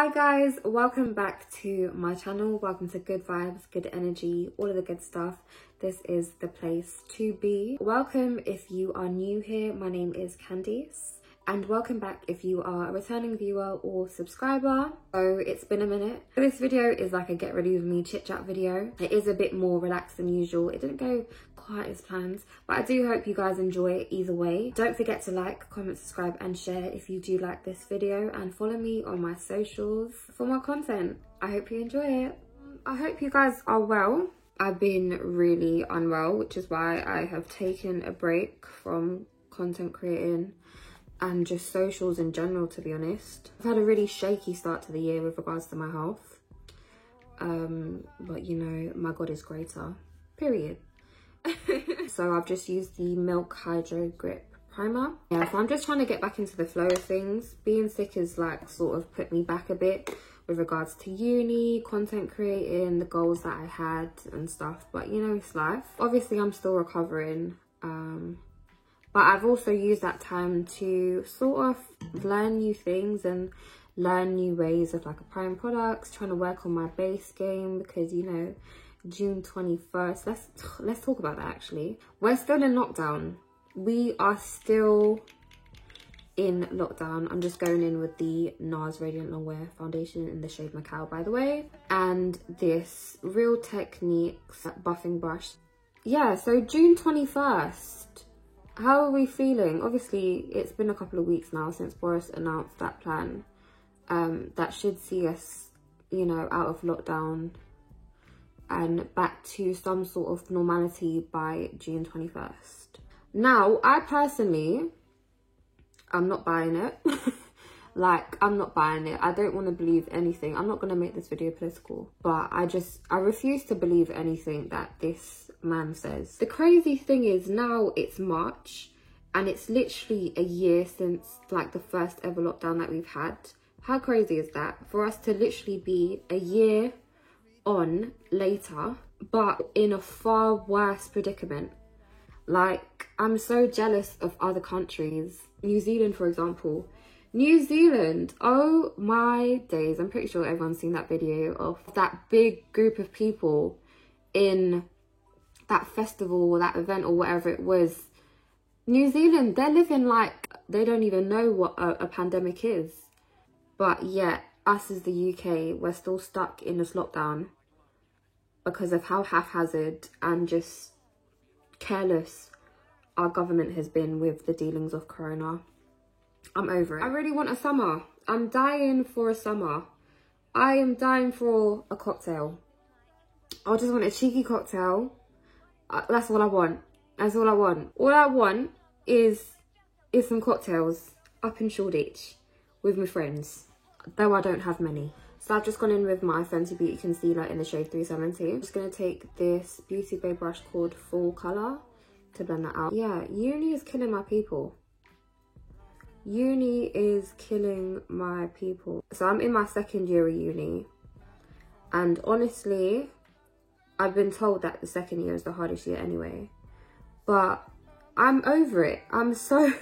Hi guys, welcome back to my channel. Welcome to Good Vibes, Good Energy, all of the good stuff. This is the place to be. Welcome if you are new here. My name is Candice. And welcome back if you are a returning viewer or subscriber. So it's been a minute. This video is like a get ready with me chit chat video. It is a bit more relaxed than usual. It didn't go quite as planned, but I do hope you guys enjoy it either way. Don't forget to like, comment, subscribe and share if you do like this video, and follow me on my socials for more content. I hope you enjoy it. I hope you guys are well. I've been really unwell, which is why I have taken a break from content creating and just socials in general, to be honest. I've had a really shaky start to the year with regards to my health. But you know, my God is greater, period. So I've just used the Milk Hydro Grip Primer. Yeah, so I'm just trying to get back into the flow of things. Being sick has like sort of put me back a bit with regards to uni, content creating, the goals that I had and stuff. But you know, it's life. Obviously, I'm still recovering. But I've also used that time to sort of learn new things and learn new ways of like applying products, trying to work on my base game, because you know, June 21st, let's talk about that actually. We're still in lockdown. We are still in lockdown. I'm just going in with the NARS Radiant Longwear Foundation in the shade Macao, by the way, and this Real Techniques buffing brush. Yeah, so June 21st. How are we feeling? Obviously, it's been a couple of weeks now since Boris announced that plan. That should see us, you know, out of lockdown and back to some sort of normality by June 21st. Now, I personally, I'm not buying it. Like, I'm not buying it. I don't want to believe anything. I'm not going to make this video political, but I refuse to believe anything that this man says. The crazy thing is now it's March and it's literally a year since like the first ever lockdown that we've had. How crazy is that? For us to literally be a year on later, but in a far worse predicament. Like, I'm so jealous of other countries. New Zealand, for example. New Zealand, oh my days. I'm pretty sure everyone's seen that video of that big group of people in that festival or that event or whatever it was. New Zealand, they're living like they don't even know what a pandemic is. But yet, us as the UK, we're still stuck in this lockdown because of how haphazard and just careless our government has been with the dealings of corona. I'm over it. I really want a summer. I'm dying for a summer. I am dying for a cocktail. I just want a cheeky cocktail. That's all I want. That's all I want. All I want is some cocktails up in Shoreditch with my friends, though I don't have many. So I've just gone in with my Fenty Beauty concealer in the shade 370. I'm just going to take this Beauty Bay brush called Full Colour to blend that out. Yeah, uni is killing my people. Uni is killing my people. So I'm in my second year of uni, and honestly, I've been told that the second year is the hardest year anyway, but I'm over it. I'm so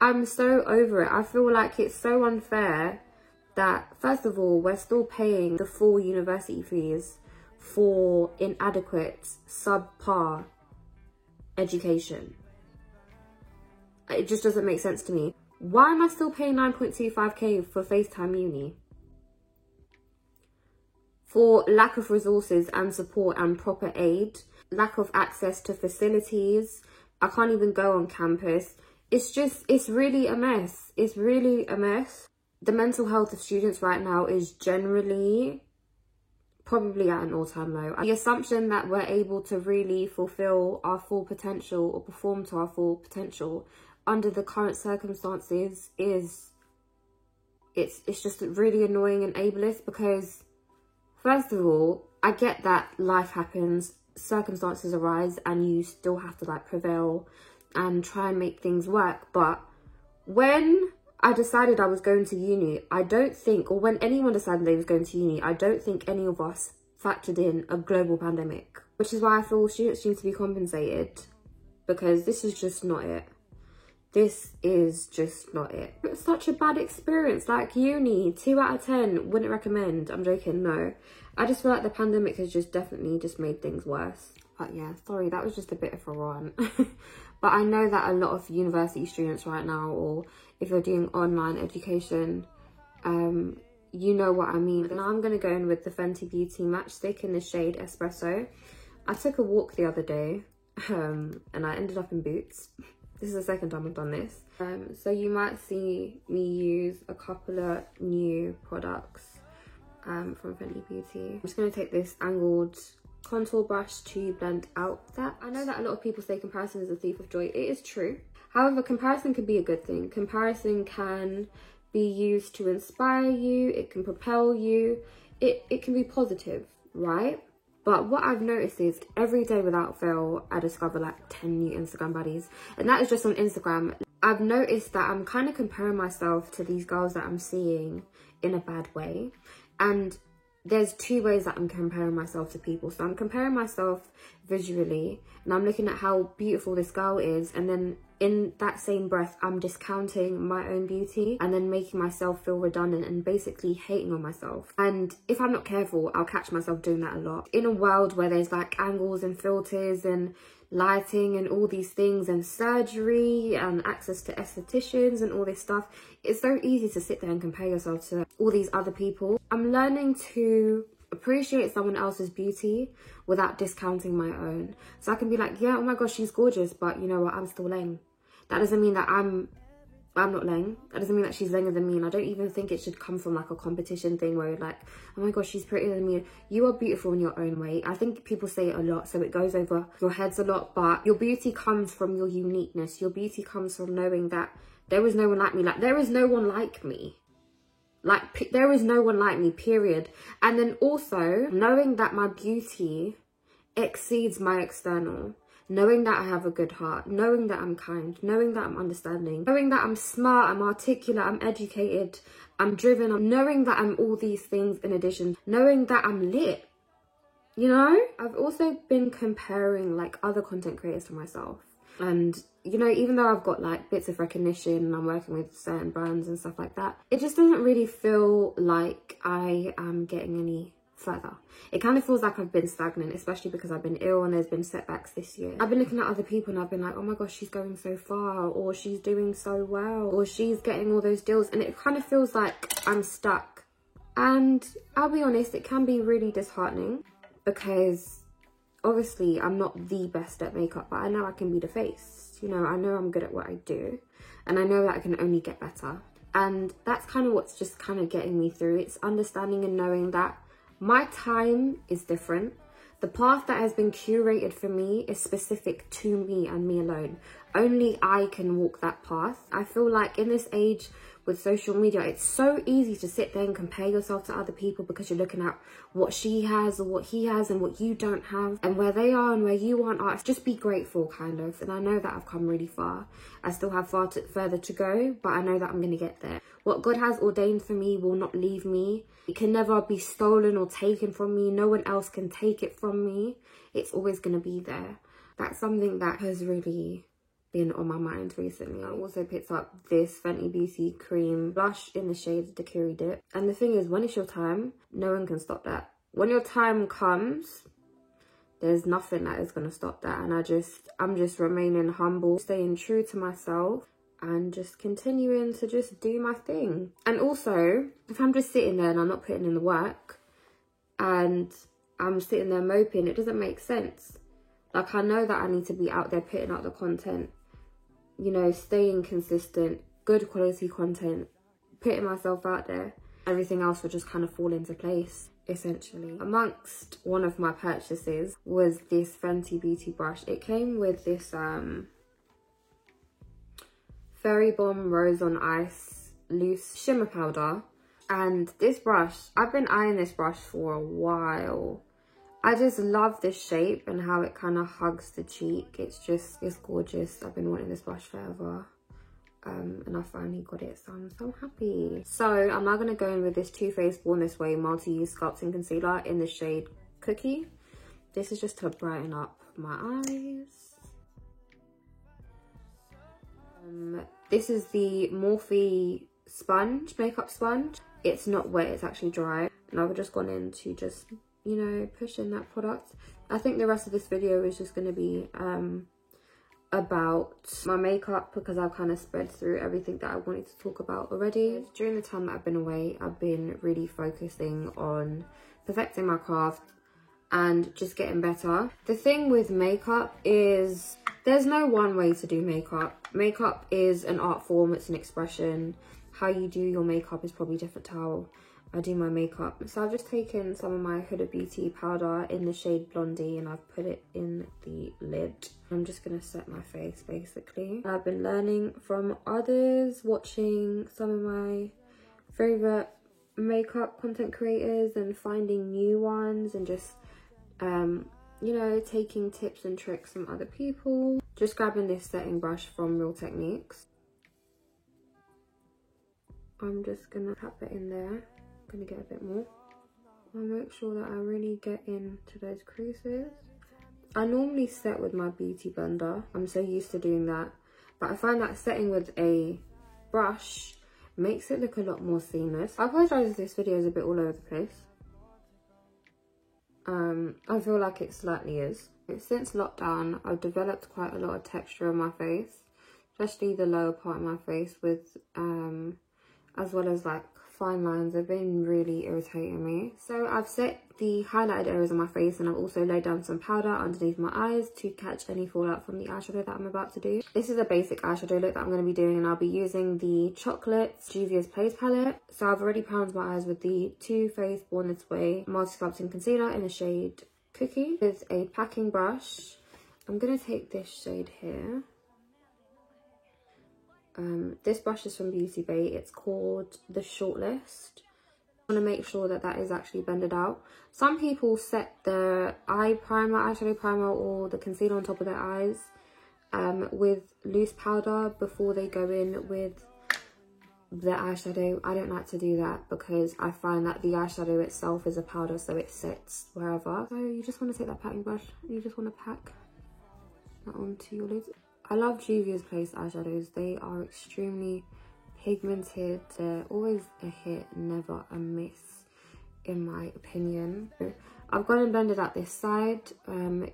over it. I feel like it's so unfair that, first of all, we're still paying the full university fees for inadequate, subpar education. It just doesn't make sense to me. Why am I still paying 9.25k for FaceTime uni? For lack of resources and support and proper aid, lack of access to facilities. I can't even go on campus. It's really a mess. It's really a mess. The mental health of students right now is generally probably at an all-time low. The assumption that we're able to really fulfill our full potential or perform to our full potential under the current circumstances is it's just really annoying and ableist, because first of all, I get that life happens, circumstances arise, and you still have to like prevail and try and make things work. But when I decided I was going to uni, I don't think, or when anyone decided they was going to uni, I don't think any of us factored in a global pandemic, which is why I feel students need to be compensated, because this is just not it. This is just not it. It's such a bad experience. Like uni, 2 out of 10, wouldn't recommend. I'm joking, no. I just feel like the pandemic has just definitely just made things worse. But yeah, sorry, that was just a bit of a rant. But I know that a lot of university students right now, or if you're doing online education, you know what I mean. Now I'm going to go in with the Fenty Beauty Matchstick in the shade Espresso. I took a walk the other day and I ended up in Boots. This is the second time I've done this. So you might see me use a couple of new products from Fenty Beauty. I'm just going to take this angled contour brush to blend out that. I know that a lot of people say comparison is a thief of joy. It is true. However, comparison can be a good thing. Comparison can be used to inspire you. It can propel you. It can be positive, right? But what I've noticed is every day without fail, I discover like 10 new Instagram baddies. And that is just on Instagram. I've noticed that I'm kind of comparing myself to these girls that I'm seeing in a bad way. And there's 2 ways that I'm comparing myself to people. So I'm comparing myself visually and I'm looking at how beautiful this girl is. And then in that same breath, I'm discounting my own beauty and then making myself feel redundant and basically hating on myself. And if I'm not careful, I'll catch myself doing that a lot. In a world where there's like angles and filters and lighting and all these things and surgery and access to estheticians and all this stuff, it's so easy to sit there and compare yourself to all these other people. I'm learning to appreciate someone else's beauty without discounting my own. So I can be like, yeah, oh my gosh, she's gorgeous, but you know what, I'm still lame. That doesn't mean that I'm not lame. That doesn't mean that she's lamer than me. And I don't even think it should come from like a competition thing where you're like, oh my gosh, she's prettier than me. You are beautiful in your own way. I think people say it a lot, so it goes over your heads a lot. But your beauty comes from your uniqueness. Your beauty comes from knowing that there is no one like me. Like, there is no one like me. Like, there is no one like me, period. And then also knowing that my beauty exceeds my external. Knowing that I have a good heart, knowing that I'm kind, knowing that I'm understanding, knowing that I'm smart, I'm articulate, I'm educated, I'm driven, knowing that I'm all these things in addition, knowing that I'm lit, you know? I've also been comparing like other content creators to myself. And, you know, even though I've got like bits of recognition and I'm working with certain brands and stuff like that, it just doesn't really feel like I am getting any further. It kind of feels like I've been stagnant, especially because I've been ill and there's been setbacks this year. I've been looking at other people and I've been like, oh my gosh, she's going so far, or she's doing so well, or she's getting all those deals, and it kind of feels like I'm stuck. And I'll be honest, it can be really disheartening because obviously I'm not the best at makeup, but I know I can be the face. You know, I know I'm good at what I do and I know that I can only get better. And that's kind of what's just kind of getting me through. It's understanding and knowing that my time is different. The path that has been curated for me is specific to me and me alone. Only I can walk that path. I feel like in this age with social media, it's so easy to sit there and compare yourself to other people because you're looking at what she has or what he has and what you don't have and where they are and where you aren't. Just be grateful, kind of. And I know that I've come really far. I still have further to go, but I know that I'm going to get there. What God has ordained for me will not leave me. It can never be stolen or taken from me. No one else can take it from me. It's always going to be there. That's something that has really been on my mind recently. I also picked up this Fenty Beauty cream blush in the shade Daiquiri Dip. And the thing is, when it's your time, no one can stop that. When your time comes, there's nothing that is going to stop that. And I'm just remaining humble, staying true to myself and just continuing to just do my thing. And also, if I'm just sitting there and I'm not putting in the work and I'm sitting there moping, it doesn't make sense. Like, I know that I need to be out there putting out the content, you know, staying consistent, good quality content, putting myself out there. Everything else will just kind of fall into place, essentially. Amongst one of my purchases was this Fenty Beauty brush. It came with this Fairy Bomb Rose on Ice loose shimmer powder. And this brush, I've been eyeing this brush for a while. I just love this shape and how it kind of hugs the cheek. It's gorgeous. I've been wanting this brush forever. And I finally got it, so I'm so happy. So I'm now going to go in with this Too Faced Born This Way multi-use sculpting concealer in the shade Cookie. This is just to brighten up my eyes. This is the Morphe sponge, makeup sponge. It's not wet, it's actually dry. And I've just gone in to just, you know, push in that product. I think the rest of this video is just going to be about my makeup, because I've kind of spread through everything that I wanted to talk about already. During the time that I've been away, I've been really focusing on perfecting my craft and just getting better. The thing with makeup is there's no one way to do makeup. Makeup is an art form, it's an expression. How you do your makeup is probably different to how I do my makeup. So I've just taken some of my Huda Beauty powder in the shade Blondie and I've put it in the lid. I'm just gonna set my face basically. I've been learning from others, watching some of my favorite makeup content creators and finding new ones, and just you know, taking tips and tricks from other people. Just grabbing this setting brush from Real Techniques. I'm just gonna tap it in there. Gonna get a bit more. I'll make sure that I really get into those creases. I normally set with my beauty blender. I'm so used to doing that, but I find that setting with a brush makes it look a lot more seamless. I apologize if this video is a bit all over the place. I feel like it slightly is. Since lockdown, I've developed quite a lot of texture on my face, especially the lower part of my face, with as well as like fine lines. Have been really irritating me. So I've set the highlighted areas on my face, and I've also laid down some powder underneath my eyes to catch any fallout from the eyeshadow that I'm about to do. This is a basic eyeshadow look that I'm going to be doing, and I'll be using the Chocolates Juvia's Place palette. So I've already primed my eyes with the Too Faced Born This Way multi-sculpting concealer in the shade Cookie. With a packing brush, I'm going to take this shade here. This brush is from Beauty Bay. It's called the Shortlist. I want to make sure that that is actually blended out. Some people set the eye primer, eyeshadow primer, or the concealer on top of their eyes with loose powder before they go in with the eyeshadow. I don't like to do that because I find that the eyeshadow itself is a powder, so it sits wherever. So you just want to take that packing brush, you just want to pack that onto your lids. I love Juvia's Place eyeshadows. They are extremely pigmented. They're always a hit, never a miss, in my opinion. I've gone and blended out this side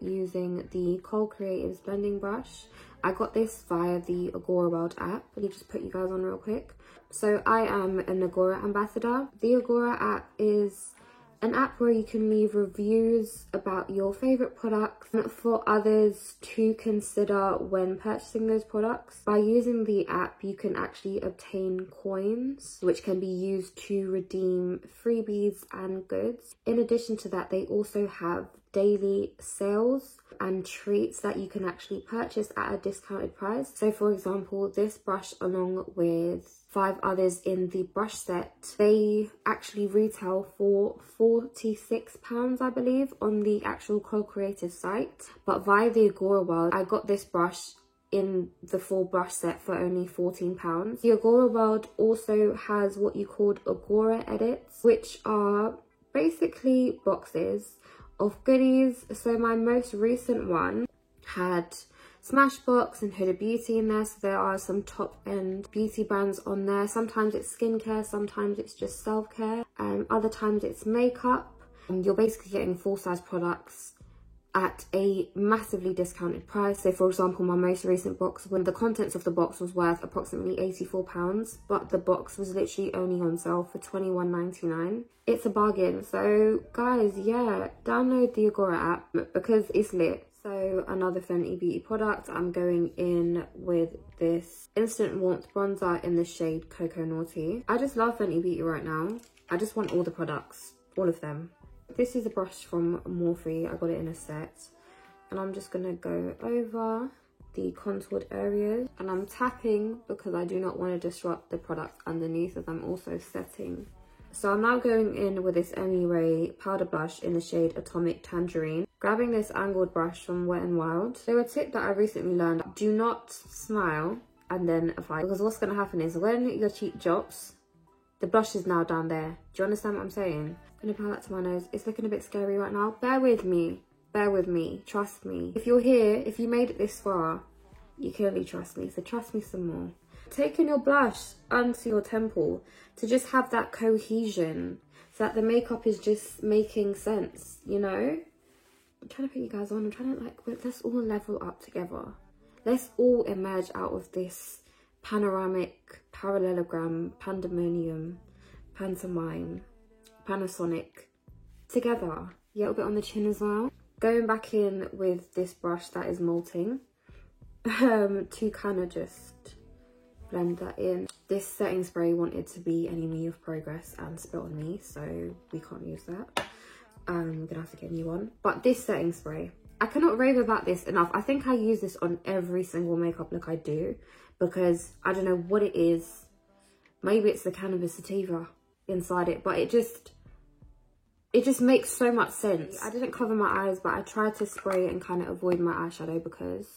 using the Cole Creatives blending brush. I got this via the Agora World app. Let me just put you guys on real quick. So I am an Agora ambassador. The Agora app is an app where you can leave reviews about your favorite products for others to consider when purchasing those products. By using the app, you can actually obtain coins, which can be used to redeem freebies and goods. In addition to that, they also have daily sales and treats that you can actually purchase at a discounted price. So for example, this brush along with 5 others in the brush set, they actually retail for £46, I believe, on the actual Co-Creative site. But via the Agora World, I got this brush in the full brush set for only £14. The Agora World also has what you called Agora edits, which are basically boxes of goodies. So my most recent one had Smashbox and Huda Beauty in there, so there are some top-end beauty brands on there. Sometimes it's skincare, sometimes it's just self-care, other times it's makeup. And you're basically getting full-size products at a massively discounted price. So for example, my most recent box, when the contents of the box was worth approximately £84, but the box was literally only on sale for £21.99. It's a bargain. So guys, yeah, download the Agora app because it's lit. So another Fenty Beauty product, I'm going in with this Instant Warmth bronzer in the shade Cocoa Naughty. I just love Fenty Beauty right now. I just want all the products, all of them. This is a brush from Morphe. I got it in a set, and I'm just gonna go over the contoured areas, and I'm tapping because I do not want to disrupt the product underneath as I'm also setting. So I'm now going in with this MUA powder blush in the shade Atomic Tangerine. Grabbing this angled brush from Wet n Wild. So a tip that I recently learned, do not smile and then apply, because what's going to happen is when your cheek drops, the blush is now down there. Do you understand what I'm saying? I'm going to apply that to my nose. It's looking a bit scary right now. Bear with me. Bear with me. Trust me. If you're here, if you made it this far, You clearly trust me, so trust me some more. Taking your blush onto your temple to just have that cohesion, so that the makeup is just making sense, you know? I'm trying to put you guys on. I'm trying to like, let's all level up together. Let's all emerge out of this panoramic, parallelogram, pandemonium, pantomime, Panasonic together. Yeah, a little bit on the chin as well. Going back in with this brush that is molting to kind of just blend that in. This setting spray wanted to be Enemy of Progress and spit on me, so we can't use that. We're gonna have to get a new one. But this setting spray, I cannot rave about this enough. I think I use this on every single makeup look I do, because I don't know what it is. Maybe it's the cannabis sativa inside it, but it just makes so much sense. I didn't cover my eyes, but I tried to spray it and kind of avoid my eyeshadow because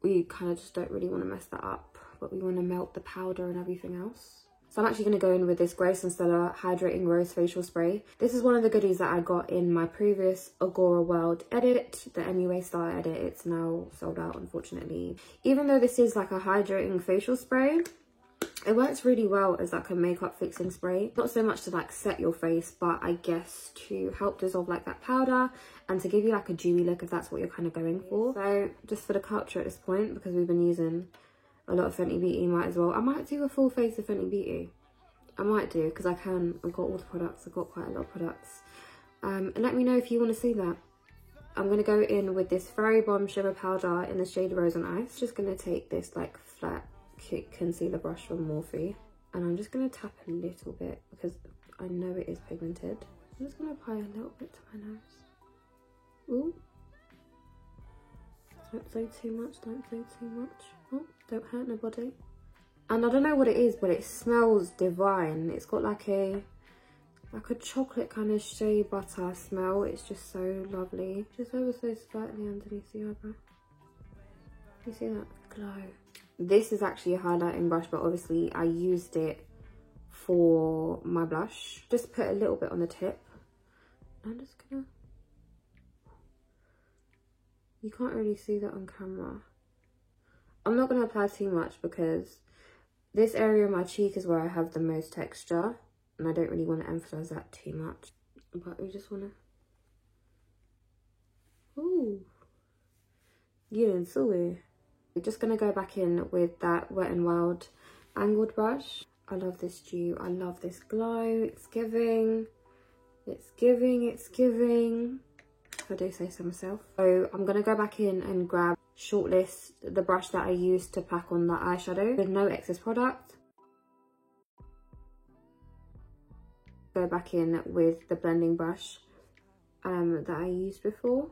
we kind of just don't really want to mess that up, but we want to melt the powder and everything else. So I'm actually going to go in with this Grace and Stella Hydrating Rose Facial Spray. This is one of the goodies that I got in my previous Agora World edit, the MUA Star edit. It's now sold out, unfortunately. Even though this is like a hydrating facial spray, it works really well as like a makeup fixing spray. Not so much to like set your face, but I guess to help dissolve like that powder and to give you like a dewy look if that's what you're kind of going for. So just for the culture at this point, because we've been using a lot of Fenty Beauty, might as well. I might do a full face of Fenty Beauty. I might do, because I can. I've got all the products. I've got quite a lot of products. And let me know if you want to see that. I'm going to go in with this Fairy Bomb Shimmer Powder in the shade Rose on Ice. Just going to take this like flat concealer brush from Morphe. And I'm just going to tap a little bit, because I know it is pigmented. I'm just going to apply a little bit to my nose. Ooh. Don't say too much, don't say too much. Oh, don't hurt nobody. And I don't know what it is, but it smells divine. It's got like a chocolate kind of shea butter smell. It's just so lovely. Just over so slightly underneath the eyebrow. You see that glow? This is actually a highlighting brush, but obviously I used it for my blush. Just put a little bit on the tip. I'm just gonna... You can't really see that on camera. I'm not going to apply too much because this area of my cheek is where I have the most texture. And I don't really want to emphasize that too much. But we just want to... Ooh. You didn't see it. We're just going to go back in with that Wet n Wild angled brush. I love this dew. I love this glow. It's giving. It's giving. It's giving. If I do say so myself. So I'm going to go back in and grab Shortlist, the brush that I used to pack on the eyeshadow with no excess product. Go back in with the blending brush that I used before.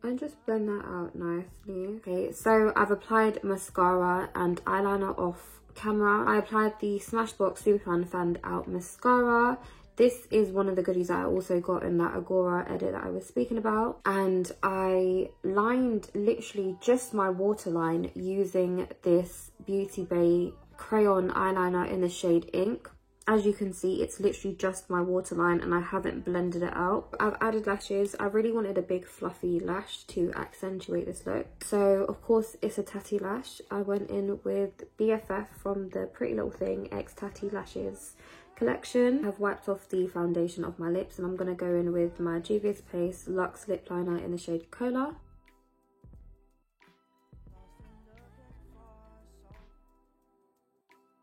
And just blend that out nicely. Okay, so I've applied mascara and eyeliner off camera. I applied the Smashbox Superfun Fanned Out Mascara. This is one of the goodies that I also got in that Agora edit that I was speaking about. And I lined literally just my waterline using this Beauty Bay crayon eyeliner in the shade Ink. As you can see, it's literally just my waterline and I haven't blended it out. I've added lashes. I really wanted a big fluffy lash to accentuate this look. So, of course, it's a Tatti lash. I went in with BFF from the Pretty Little Thing X Tatti Lashes collection. I've wiped off the foundation off my lips and I'm going to go in with my Juvia's Place Luxe Lip Liner in the shade Cola.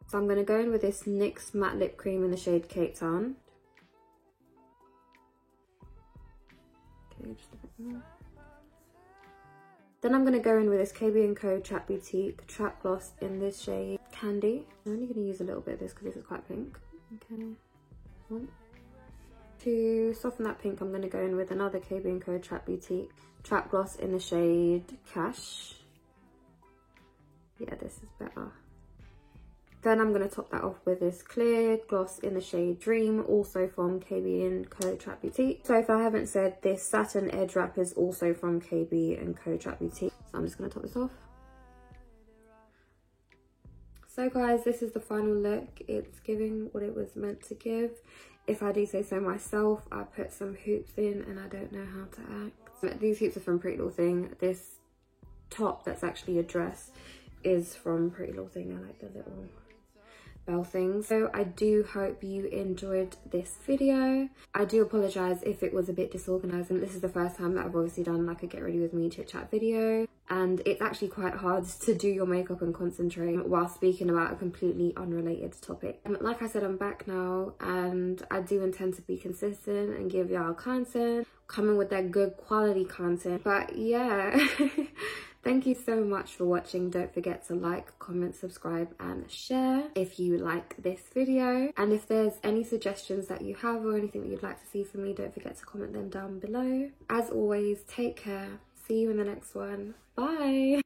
So I'm going to go in with this NYX Matte Lip Cream in the shade Cape Town. Okay, just a bit more. Then I'm going to go in with this KB & Co Trap Boutique Trap Gloss in this shade Candy. I'm only going to use a little bit of this because this is quite pink. Okay, one. To soften that pink, I'm going to go in with another KB & Co Trap Boutique Trap Gloss in the shade Cash. Yeah, this is better. Then I'm going to top that off with this clear gloss in the shade Dream, also from KB & Co Trap Boutique. So if I haven't said, this Satin Edge Wrap is also from KB & Co Trap Boutique. So I'm just going to top this off. So guys, this is the final look. It's giving what it was meant to give. If I do say so myself, I put some hoops in and I don't know how to act. These hoops are from Pretty Little Thing. This top that's actually a dress is from Pretty Little Thing. I like the little bell things. So I do hope you enjoyed this video. I do apologize if it was a bit disorganized, and this is the first time that I've obviously done like a get ready with me chit chat video, and it's actually quite hard to do your makeup and concentrate while speaking about a completely unrelated topic. Like I said, I'm back now, and I do intend to be consistent and give y'all content, coming with that good quality content. But yeah, thank you so much for watching. Don't forget to like, comment, subscribe and share if you like this video. And if there's any suggestions that you have or anything that you'd like to see from me, don't forget to comment them down below. As always, take care. See you in the next one. Bye.